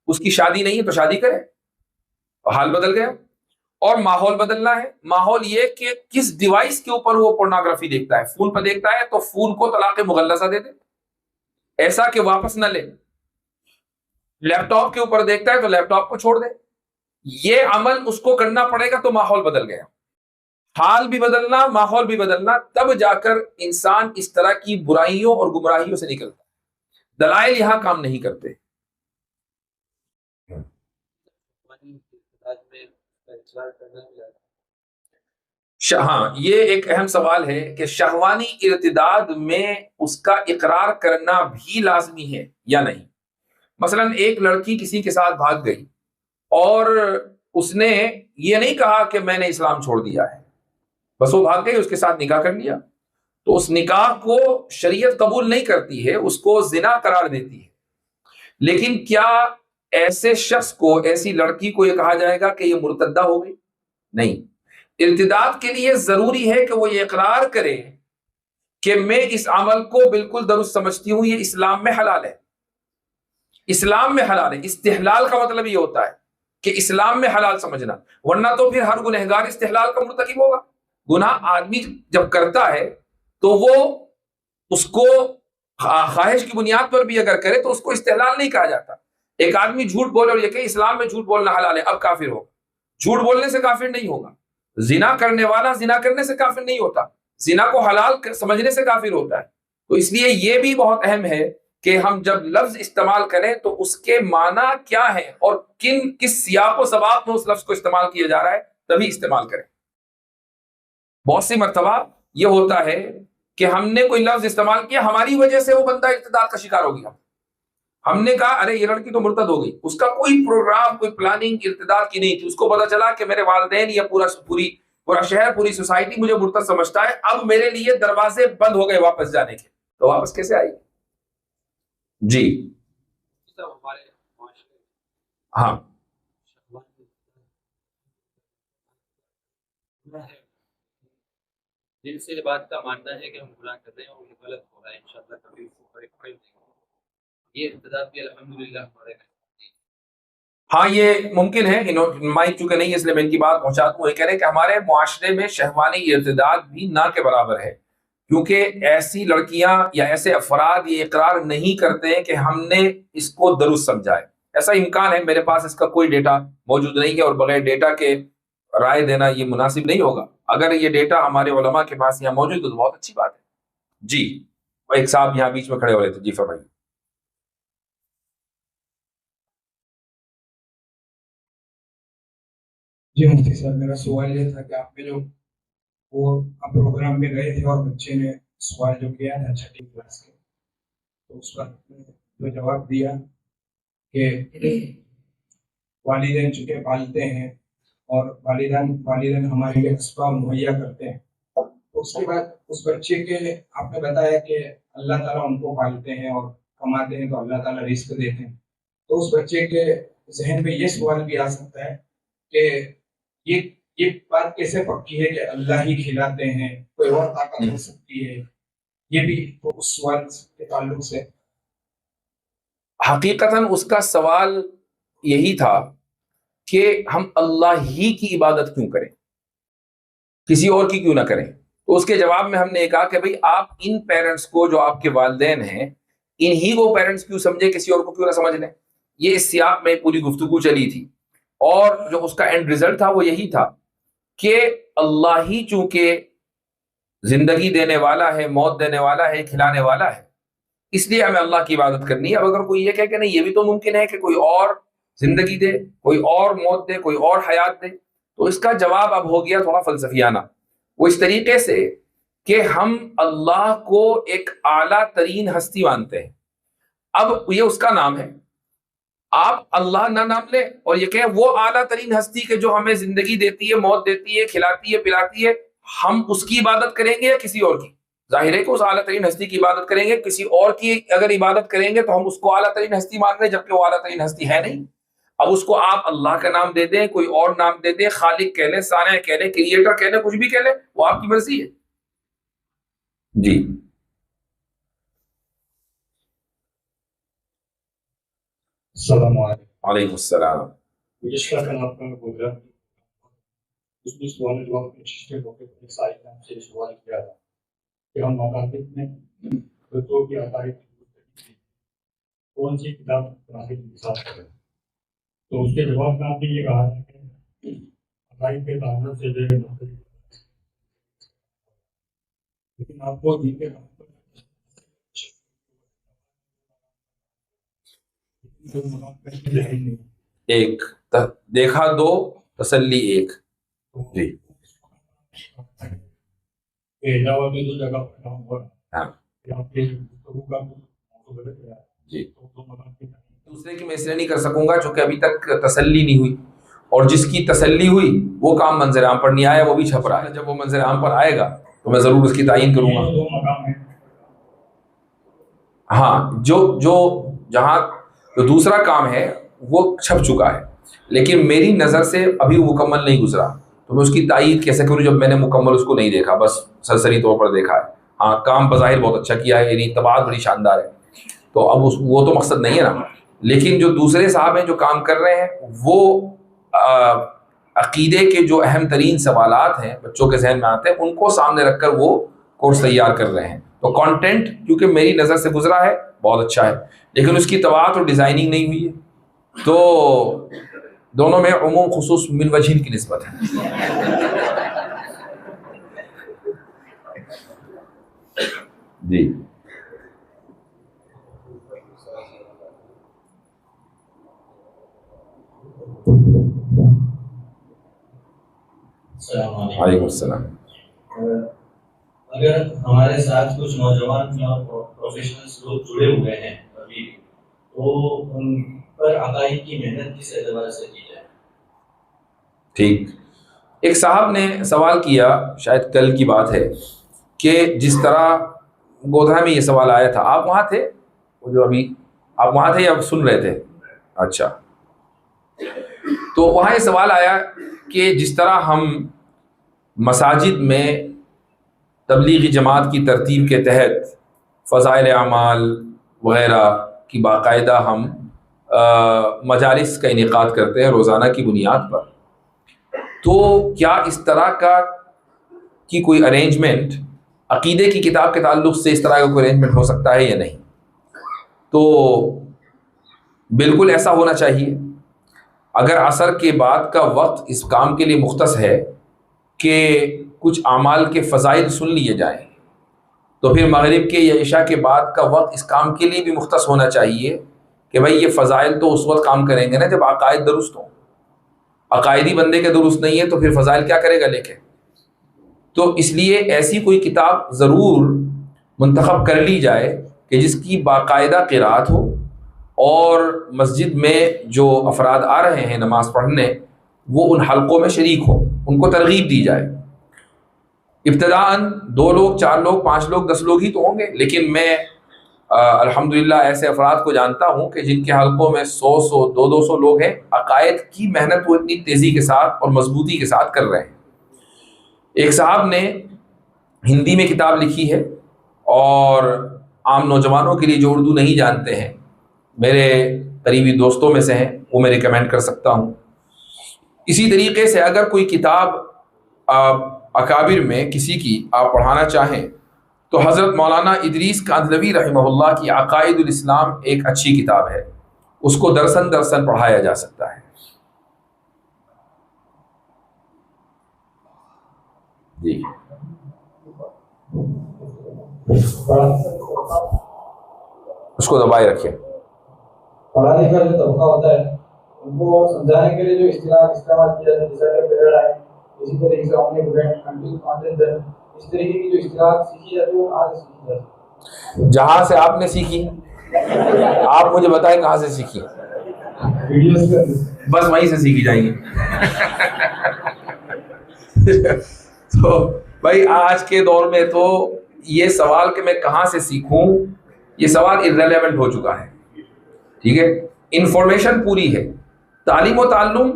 اس کی شادی نہیں ہے تو شادی کرے، حال بدل گیا. اور ماحول بدلنا ہے. ماحول یہ کہ کس ڈیوائس کے اوپر وہ پورنوگرافی دیکھتا ہے. فون پر دیکھتا ہے تو فون کو طلاق مغلظہ دے دے، ایسا کہ واپس نہ لے. لیپ ٹاپ کے اوپر دیکھتا ہے تو لیپ ٹاپ کو چھوڑ دے. یہ عمل اس کو کرنا پڑے گا. تو ماحول بدل گیا. حال بھی بدلنا، ماحول بھی بدلنا، تب جا کر انسان اس طرح کی برائیوں اور گمراہیوں سے نکلتا. دلائل یہاں کام نہیں کرتے. ہاں، یہ ایک اہم سوال ہے کہ شہوانی ارتداد میں اس کا اقرار کرنا بھی لازمی ہے یا نہیں. مثلاً ایک لڑکی کسی کے ساتھ بھاگ گئی اور اس نے یہ نہیں کہا کہ میں نے اسلام چھوڑ دیا ہے، بس وہ بھاگ گئی، اس کے ساتھ نکاح کر لیا، تو اس نکاح کو شریعت قبول نہیں کرتی ہے، اس کو زنا قرار دیتی ہے۔ لیکن کیا ایسے شخص کو، ایسی لڑکی کو یہ کہا جائے گا کہ یہ مرتدہ ہو گئی؟ نہیں۔ ارتداد کے لیے ضروری ہے کہ وہ یہ اقرار کرے کہ میں اس عمل کو بالکل درست سمجھتی ہوں، یہ اسلام میں حلال ہے، اسلام میں حلال ہے۔ استحلال کا مطلب یہ ہوتا ہے کہ اسلام میں حلال سمجھنا، ورنہ تو پھر ہر گنہگار استحلال کا مرتکب ہوگا۔ گناہ آدمی جب کرتا ہے تو وہ اس کو خواہش کی بنیاد پر بھی اگر کرے تو اس کو استحلال نہیں کہا جاتا۔ ایک آدمی جھوٹ بولے اور یہ کہ اسلام میں جھوٹ بولنا حلال ہے، اب کافر ہوگا۔ جھوٹ بولنے سے کافر نہیں ہوگا۔ زنا کرنے والا زنا کرنے سے کافر نہیں ہوتا، زنا کو حلال سمجھنے سے کافر ہوتا ہے۔ تو اس لیے یہ بھی بہت اہم ہے کہ ہم جب لفظ استعمال کریں تو اس کے معنی کیا ہے اور کس سیاق و سباق میں اس لفظ کو استعمال کیا جا رہا ہے تبھی استعمال کریں۔ بہت سی مرتبہ یہ ہوتا ہے کہ ہم نے کوئی لفظ استعمال کیا، ہماری وجہ سے وہ بندہ ارتداد کا شکار ہو گیا، ہم نے کہا ارے یہ لڑکی تو مرتد ہو گئی، اس کا کوئی پروگرام، کوئی پلاننگ ارتداد کی نہیں تھی، اس کو پتا چلا کہ میرے والدین یا پورا شہر، پوری سوسائٹی مجھے مرتد سمجھتا ہے، اب میرے لیے دروازے بند ہو گئے واپس جانے کے، تو واپس کیسے آئی؟ جی ہاں، جن سے بات کا ماننا ہے کہ ہم گناہ کر رہے ہیں اور یہ غلط ہو رہا ہے، انشاءاللہ کبھی اس کو کریکٹ دیں گے۔ یہ ارتداد بھی الحمدللہ ہمارے میں۔ ہاں یہ ممکن ہے، مائک چونکہ نہیں اس لیے میں ان کی بات پہنچا دوں۔ یہ کہہ رہے ہیں کہ ہمارے معاشرے میں شہوانی ارتداد بھی نہ کے برابر ہے، کیونکہ ایسی لڑکیاں یا ایسے افراد یہ اقرار نہیں کرتے ہیں کہ ہم نے اس کو درست سمجھا ہے۔ ایسا امکان ہے، میرے پاس اس کا کوئی ڈیٹا موجود نہیں ہے اور بغیر ڈیٹا کے رائے دینا یہ مناسب نہیں ہوگا۔ اگر یہ ڈیٹا ہمارے علماء کے پاس یہاں موجود ہے تو بہت اچھی بات ہے۔ جی ایک صاحب یہاں بیچ میں کھڑے ہو رہے تھے، جی فرمائیے۔ جی مفتی صاحب، میرا سوال یہ تھا کہ آپ جو وہ پروگرام میں گئے تھے اور بچے نے سوال جو کیا تھا 6ٹھی کلاس کے، تو اس پر جو جواب دیا کہ والدین چونکہ پالتے ہیں اور والدین ہمارے لیے اسباب مہیا کرتے ہیں، تو اس کے بعد اس بچے کے آپ نے بتایا کہ اللہ تعالیٰ ان کو پالتے ہیں اور کماتے ہیں تو اللہ تعالیٰ رزق دیتے ہیں، تو اس بچے کے ذہن میں یہ سوال بھی آ سکتا ہے کہ یہ بات کیسے پکی ہے کہ اللہ ہی کھلاتے ہیں، کوئی اور طاقت ہو سکتی ہے؟ یہ بھی تو اس سوال کے تعلق سے حقیقتاً اس کا سوال یہی تھا کہ ہم اللہ ہی کی عبادت کیوں کریں، کسی اور کی کیوں نہ کریں؟ تو اس کے جواب میں ہم نے کہا کہ بھئی آپ ان پیرنٹس کو جو آپ کے والدین ہیں انہی کو پیرنٹس کیوں سمجھے، کسی اور کو کیوں نہ سمجھ لیں؟ یہ اس سیاق میں پوری گفتگو چلی تھی اور جو اس کا اینڈ ریزلٹ تھا وہ یہی تھا کہ اللہ ہی چونکہ زندگی دینے والا ہے، موت دینے والا ہے، کھلانے والا ہے، اس لیے ہمیں اللہ کی عبادت کرنی ہے۔ اب اگر کوئی یہ کہے کہ نہیں یہ بھی تو ممکن ہے کہ کوئی اور زندگی دے، کوئی اور موت دے، کوئی اور حیات دے، تو اس کا جواب اب ہو گیا تھوڑا فلسفیانہ، وہ اس طریقے سے کہ ہم اللہ کو ایک اعلیٰ ترین ہستی مانتے ہیں۔ اب یہ اس کا نام ہے، آپ اللہ نہ نام لیں اور یہ کہیں وہ اعلیٰ ترین ہستی کہ جو ہمیں زندگی دیتی ہے، موت دیتی ہے، کھلاتی ہے، پلاتی ہے، ہم اس کی عبادت کریں گے یا کسی اور کی؟ ظاہر ہے کہ اس اعلیٰ ترین ہستی کی عبادت کریں گے، کسی اور کی اگر عبادت کریں گے تو ہم اس کو اعلیٰ ترین ہستی مان رہے ہیں جبکہ وہ اعلیٰ ترین ہستی ہے نہیں۔ اب اس کو آپ اللہ کا نام دے دیں، کوئی اور نام دے دیں، خالق کہہ لیں، صانع کہہ لیں، کریٹر کہہ لیں، کچھ بھی کہہ لیں، وہ آپ کی مرضی ہے۔ جی السلام علیکم۔ وعلیکم السلام۔ جس کا کل آپ کا پروگرام اس میں سوال جواب کے چھٹے موقع پر ایک سائل نے ہم سے سوال کیا تھا کہ ہم مقاصد میں بچوں کی عقائد کی کون سی کتاب پڑھانے کی ساتھ کریں، تو اس کے جواب میں آپ نے یہ کہا تھا کہ عقائد کے تعلق سے جو ہے مختلف، لیکن آپ کو دین کے نام پر ایک دیکھا دو تسلی ایک۔ جی علاوہ میں دو جگہ پڑھا ہوا ہاں کہ آپ کے گفتگو کا موضوع غلط ہے، جی تو دو مقام کے دوسرے کی میں اس لیے نہیں کر سکوں گا چونکہ ابھی تک تسلی نہیں ہوئی، اور جس کی تسلی ہوئی وہ کام منظر عام پر نہیں آیا، وہ بھی چھپ رہا ہے. جب وہ منظر عام پر آئے گا تو میں ضرور اس کی تعین کروں گا. ہاں جو دوسرا کام ہے وہ چھپ چکا ہے، لیکن میری نظر سے ابھی وہ مکمل نہیں گزرا، تو میں اس کی تائید کیسے کروں جب میں نے مکمل اس کو نہیں دیکھا، بس سرسری طور پر دیکھا ہے. ہاں کام بظاہر بہت اچھا کیا ہے، یعنی طباعت بڑی شاندار ہے، تو اب وہ تو مقصد نہیں ہے نا. لیکن جو دوسرے صاحب ہیں جو کام کر رہے ہیں وہ عقیدے کے جو اہم ترین سوالات ہیں بچوں کے ذہن میں آتے ہیں ان کو سامنے رکھ کر وہ کورس تیار کر رہے ہیں. تو کانٹینٹ کیونکہ میری نظر سے گزرا ہے بہت اچھا ہے، لیکن اس کی طباعت اور ڈیزائننگ نہیں ہوئی ہے، تو دونوں میں عموم خصوص من وجہین کی نسبت ہے. جی السلام علیکم. وعلیکم السلام. اگر ہمارے ساتھ کچھ نوجوان اور پروفیشنلز لوگ جڑے ہوئے ہیں ابھی، تو ان پر عقائد کی محنت کس اعتبار سے کی جائے؟ ٹھیک. ایک صاحب نے سوال کیا، شاید کل کی بات ہے، کہ جس طرح گودھا میں یہ سوال آیا تھا، آپ وہاں تھے جو ابھی آپ وہاں تھے یا سن رہے تھے؟ اچھا. تو وہاں یہ سوال آیا کہ جس طرح ہم مساجد میں تبلیغی جماعت کی ترتیب کے تحت فضائل اعمال وغیرہ کی باقاعدہ ہم مجالس کا انعقاد کرتے ہیں روزانہ کی بنیاد پر، تو کیا اس طرح کی کوئی ارینجمنٹ عقیدے کی کتاب کے تعلق سے اس طرح کا کوئی ارینجمنٹ ہو سکتا ہے یا نہیں؟ تو بالکل ایسا ہونا چاہیے. اگر عصر کے بعد کا وقت اس کام کے لیے مختص ہے کہ کچھ اعمال کے فضائل سن لیے جائیں، تو پھر مغرب کے یا عشاء کے بعد کا وقت اس کام کے لیے بھی مختص ہونا چاہیے کہ بھائی یہ فضائل تو اس وقت کام کریں گے نا جب عقائد درست ہوں. عقائدی بندے کے درست نہیں ہے تو پھر فضائل کیا کرے گا لے کے؟ تو اس لیے ایسی کوئی کتاب ضرور منتخب کر لی جائے کہ جس کی باقاعدہ قرأت ہو، اور مسجد میں جو افراد آ رہے ہیں نماز پڑھنے وہ ان حلقوں میں شریک ہوں، ان کو ترغیب دی جائے. ابتداءً 2 لوگ 4 لوگ 5 لوگ 10 لوگ ہی تو ہوں گے، لیکن میں الحمدللہ ایسے افراد کو جانتا ہوں کہ جن کے حلقوں میں 100 200 لوگ ہیں، عقائد کی محنت وہ اتنی تیزی کے ساتھ اور مضبوطی کے ساتھ کر رہے ہیں. ایک صاحب نے ہندی میں کتاب لکھی ہے، اور عام نوجوانوں کے لیے جو اردو نہیں جانتے ہیں، میرے قریبی دوستوں میں سے ہیں، وہ میں ریکمینڈ کر سکتا ہوں. اسی طریقے سے اگر کوئی کتاب اکابر میں کسی کی آپ پڑھانا چاہیں تو حضرت مولانا ادریس کاندھلوی رحمہ اللہ کی عقائد الاسلام ایک اچھی کتاب ہے، اس کو درسن پڑھایا جا سکتا ہے. جی اس کو دبائے رکھیں. پڑھا لکھا جو طبقہ ہوتا ہے ان کو سمجھانے کے لیے جو اصطلاح استعمال کیا جاتا ہے، جیسا کہ پیراڈائم، اسی طریقے سے اومنی پریزنٹ، انٹل کانٹینٹ، اس طریقے کی جو اصطلاح سیکھی جاتی ہے وہ کہاں سے سیکھی جاتی ہے؟ جہاں سے آپ نے سیکھی، آپ مجھے بتائیں کہاں سے سیکھی؟ ویڈیوز کا بس وہیں سے سیکھی جائیں گی. تو بھائی آج کے دور میں تو یہ سوال کہ میں کہاں سے سیکھوں، یہ سوال irrelevant ہو چکا ہے. ٹھیک ہے، انفارمیشن پوری ہے. تعلیم و تعلم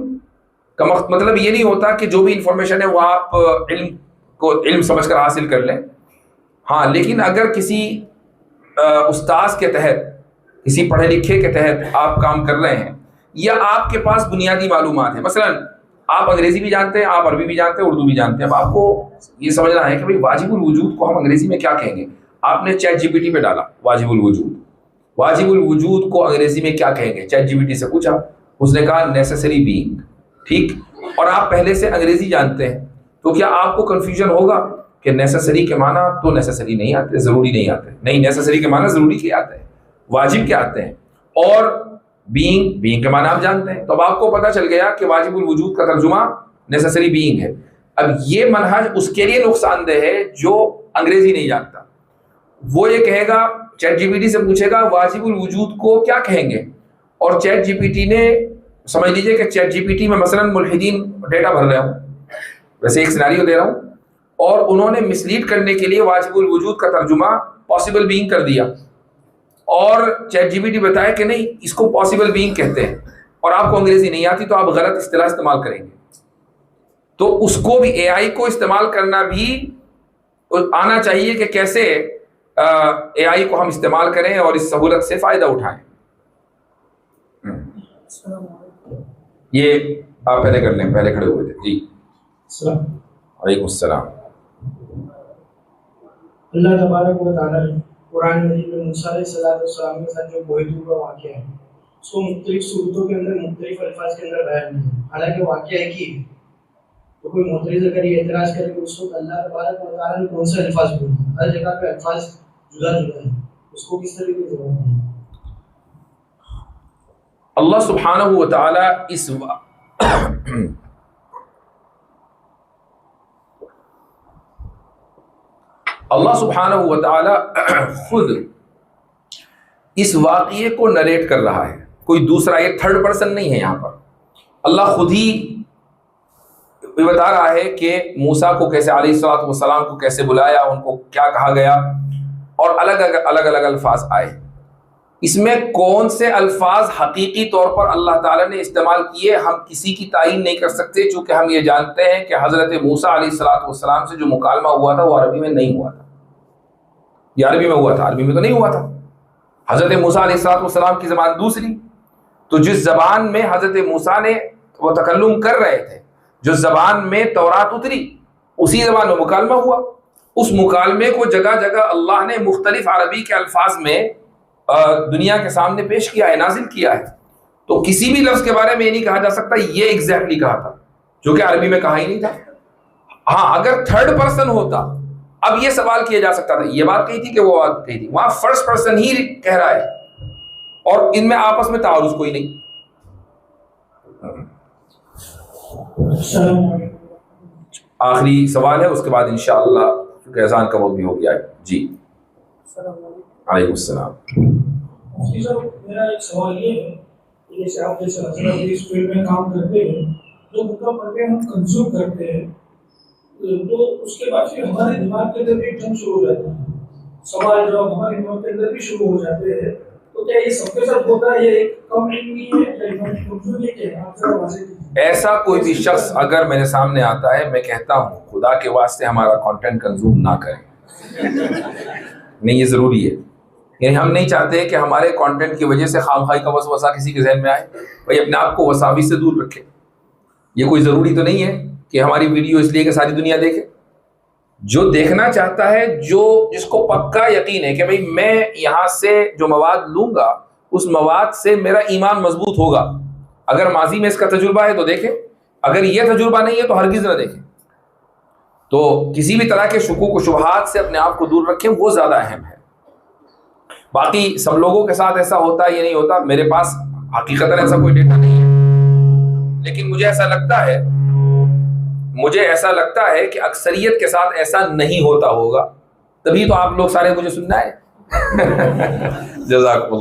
کا مطلب یہ نہیں ہوتا کہ جو بھی انفارمیشن ہے وہ آپ علم سمجھ کر حاصل کر لیں. ہاں لیکن اگر کسی استاذ کے تحت، کسی پڑھے لکھے کے تحت آپ کام کر رہے ہیں، یا آپ کے پاس بنیادی معلومات ہیں، مثلا آپ انگریزی بھی جانتے ہیں، آپ عربی بھی جانتے ہیں، اردو بھی جانتے ہیں، اب آپ کو یہ سمجھنا ہے کہ بھئی واجب الوجود کو ہم انگریزی میں کیا کہیں گے. آپ نے چیٹ جی پی ٹی پہ ڈالا واجب الوجود کو انگریزی میں کیا کہیں گے، چیٹ جی پی ٹی سے پوچھا، اس نے کہا نیسیسری بینگ. ٹھیک، اور آپ پہلے سے انگریزی جانتے ہیں، تو کیا آپ کو کنفیوژن ہوگا کہ نیسیسری کے معنی تو نیسیسری نہیں آتے، ضروری نہیں آتے؟ نہیں، نیسیسری کے معنی ضروری کے آتے ہیں، واجب کے آتے ہیں، اور بینگ کے معنی آپ جانتے ہیں. تو اب آپ کو پتہ چل گیا کہ واجب الوجود کا ترجمہ نیسیسری بینگ ہے. اب یہ منہج اس کے لیے نقصان دہ ہے جو انگریزی نہیں جانتا. وہ یہ کہے گا، چیٹ جی پی ٹی سے پوچھے گا واجب الوجود کو کیا کہیں گے، اور چیٹ جی پی ٹی نے سمجھ لیجئے کہ چیٹ جی پی ٹی میں مثلاً ملحدین ڈیٹا بھر رہا ہوں، ویسے ایک سیناریو دے رہا ہوں، اور انہوں نے مسلیڈ کرنے کے لیے واجب الوجود کا ترجمہ پاسبل بینگ کر دیا، اور چیٹ جی پی ٹی بتایا کہ نہیں اس کو پاسبل بینگ کہتے ہیں، اور آپ کو انگریزی نہیں آتی تو آپ غلط اصطلاح استعمال کریں گے، تو اس کو بھی اے آئی کو استعمال کرنا بھی آنا چاہیے کہ کیسے اے آئی کو ہم استعمال کریں اور اس سہولت سے فائدہ اٹھائیں۔ یہ آپ پہلے کر لیں، پہلے کھڑے ہوئے تھے جی۔ وعلیکم السلام۔ اللہ تبارک و تعالیٰ نے قرآن مجید میں موسیٰ علیہ السلام کے ساتھ جو بحیرہ کا واقعہ ہے اس کو مختلف صورتوں کے اندر مختلف الفاظ کے اندر بیان نہیں ہے، حالانکہ واقعہ ایک ہی ہے، تو کوئی معترض اگر یہ اعتراض کرے کہ اس وقت اللہ تبارک و تعالیٰ نے کون سے الفاظ بولے، ہر جگہ پہ الفاظ جدا جدا ہیں، اس کو کس طریقے سے جواب دیں؟ اللہ سبحانہ و تعالیٰ اللہ سبحانہ و تعالیٰ خود اس واقعے کو نریٹ کر رہا ہے، کوئی دوسرا، یہ تھرڈ پرسن نہیں ہے، یہاں پر اللہ خود ہی بتا رہا ہے کہ موسیٰ کو کیسے علیہ الصلوۃ والسلام کو کیسے بلایا، ان کو کیا کہا گیا، اور الگ الگ الفاظ آئے۔ اس میں کون سے الفاظ حقیقی طور پر اللہ تعالیٰ نے استعمال کیے ہم کسی کی تعین نہیں کر سکتے، چونکہ ہم یہ جانتے ہیں کہ حضرت موسیٰ علیہ الصلوۃ والسلام سے جو مکالمہ ہوا تھا وہ عربی میں نہیں ہوا تھا، یہ عربی میں ہوا تھا، عربی میں تو نہیں ہوا تھا۔ حضرت موسیٰ علیہ الصلوۃ والسلام کی زبان دوسری، تو جس زبان میں حضرت موسیٰ نے وہ تکلم کر رہے تھے، جو زبان میں تورات اتری اسی زبان میں مکالمہ ہوا، اس مکالمے کو جگہ جگہ اللہ نے مختلف عربی کے الفاظ میں دنیا کے سامنے پیش کیا ہے، نازل کیا ہے، تو کسی بھی لفظ کے بارے میں یہ نہیں کہا جا سکتا یہ ایگزیکٹلی کہا تھا، جو کہ عربی میں کہا ہی نہیں تھا۔ ہاں اگر تھرڈ پرسن ہوتا اب یہ سوال کیا جا سکتا تھا، یہ بات کہی تھی کہ وہ بات کہی تھی، وہاں فرسٹ پرسن ہی کہہ رہا ہے اور ان میں آپس میں تعارض کوئی نہیں۔ آخری سوال ہے، اس کے بعد انشاءاللہ کیونکہ اذان کا وقت بھی ہو گیا ہے جی۔ علیکم السلام۔ میرا ایک سوال یہ ہے کہ جیسے آپ جیسے حضرت اس فیلڈ میں کام کرتے ہیں، جو مدعا پڑھ کے ہم کنزیوم کرتے ہیں تو اس کے بعد پھر ہمارے دماغ کے اندر بھی ایک جنگ شروع ہو جاتا ہے، سوال جواب ہمارے دماغ کے اندر بھی شروع ہو جاتے ہیں، تو کیا یہ سب کے ساتھ ہوتا ہے، یہ ایک کم علمی ہے؟ ایسا کوئی بھی شخص اگر میرے سامنے آتا ہے، میں کہتا ہوں خدا کے واسطے ہمارا کانٹینٹ کنزیوم نہ کریں، نہیں یہ ضروری ہے، یعنی ہم نہیں چاہتے کہ ہمارے کانٹینٹ کی وجہ سے خامخواہی کا وسوسہ کسی کے ذہن میں آئے، بھائی اپنے آپ کو وساوس سے دور رکھے۔ یہ کوئی ضروری تو نہیں ہے کہ ہماری ویڈیو اس لیے کہ ساری دنیا دیکھے، جو دیکھنا چاہتا ہے، جس کو پکا یقین ہے کہ بھئی میں یہاں سے جو مواد لوں گا اس مواد سے میرا ایمان مضبوط ہوگا، اگر ماضی میں اس کا تجربہ ہے تو دیکھیں، اگر یہ تجربہ نہیں ہے تو ہرگز نہ دیکھیں۔ تو کسی بھی طرح کے شکوک و شبہات سے اپنے آپ کو دور رکھیں، وہ زیادہ اہم ہے۔ باقی سب لوگوں کے ساتھ ایسا ہوتا ہے یہ نہیں ہوتا، میرے پاس حقیقتاً ایسا کوئی ڈیٹا نہیں ہے، لیکن مجھے ایسا لگتا ہے کہ اکثریت کے ساتھ ایسا نہیں ہوتا ہوگا، تبھی تو آپ لوگ سارے مجھے سننا ہے۔ جزاک اللہ۔